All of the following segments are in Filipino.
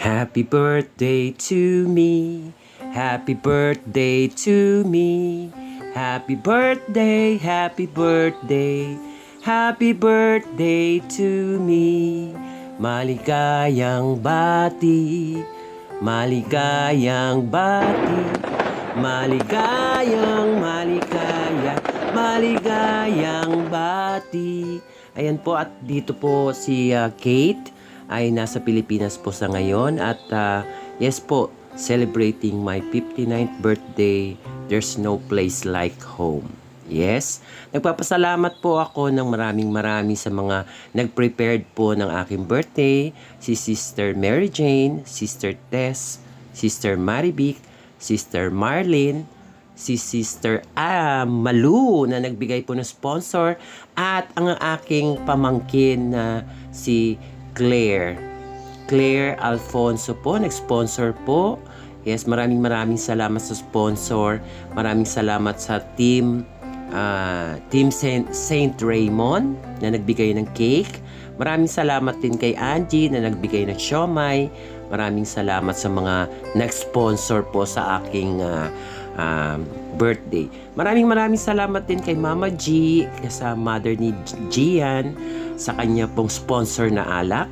Happy birthday to me. Happy birthday to me. Happy birthday, happy birthday. Happy birthday to me. Maligayang bati. Maligayang bati. Maligayang bati. Ayan po, at dito po si Kate ay nasa Pilipinas po sa ngayon, at yes po, celebrating my 59th birthday. There's no place like home. Yes, nagpapasalamat po ako ng maraming sa mga nag-prepared po ng aking birthday. Si Sister Mary Jane, Sister Tess, Sister Maribic, Sister Marlene, si Sister Malu na nagbigay po ng sponsor, at ang aking pamangkin na si Claire Alfonso po, nag-sponsor po. Yes, maraming salamat sa sponsor. Maraming salamat sa Team Saint Raymond na nagbigay ng cake. Maraming salamat din kay Angie na nagbigay ng siomai. Maraming salamat sa mga nag-sponsor po sa aking birthday. Maraming salamat din kay Mama G, sa mother ni Gian, sa kanya pong sponsor na alak.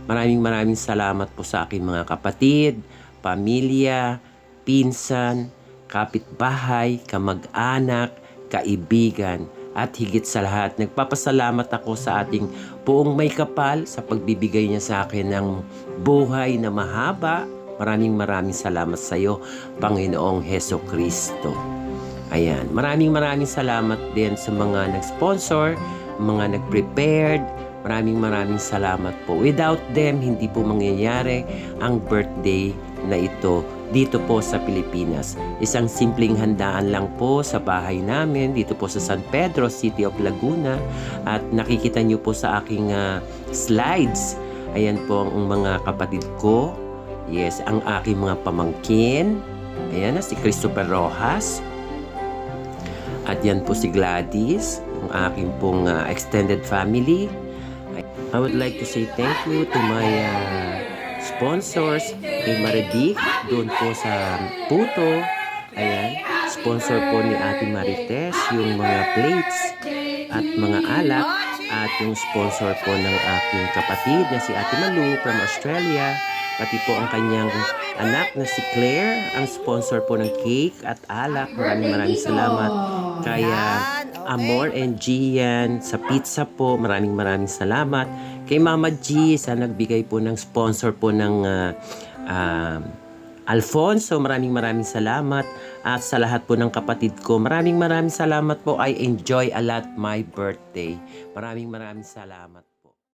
Maraming salamat po sa aking mga kapatid, pamilya, pinsan, kapitbahay, kamag-anak, kaibigan, at higit sa lahat, nagpapasalamat ako sa ating Poong May Kapal sa pagbibigay niya sa akin ng buhay na mahaba. Maraming salamat sa iyo, Panginoong Heso Kristo. Ayan, maraming salamat din sa mga nag-sponsor, mga nag-prepared. Maraming salamat po. Without them, hindi po mangyayari ang birthday na ito dito po sa Pilipinas. Isang simpleng handaan lang po sa bahay namin dito po sa San Pedro, City of Laguna. At nakikita nyo po sa aking slides, ayan po ang mga kapatid ko. Yes, ang aking mga pamangkin. Ayan na, si Christopher Rojas. At yan po si Gladys, ang aking pong extended family. I would like to say thank you to my sponsors, kay Maribic, doon po sa Puto. Ayan, sponsor po ni Ate Marites yung mga plates at mga alak, at yung sponsor po ng aking kapatid na si Ate Malu from Australia, pati po ang kanyang anak na si Claire, ang sponsor po ng cake at alak. Maraming salamat. Kaya Amor and Gian sa pizza po, maraming salamat. Kay Mama G sa nagbigay po ng sponsor po ng Alfonso, maraming salamat. At sa lahat po ng kapatid ko, maraming salamat po. I enjoy a lot my birthday. Maraming salamat.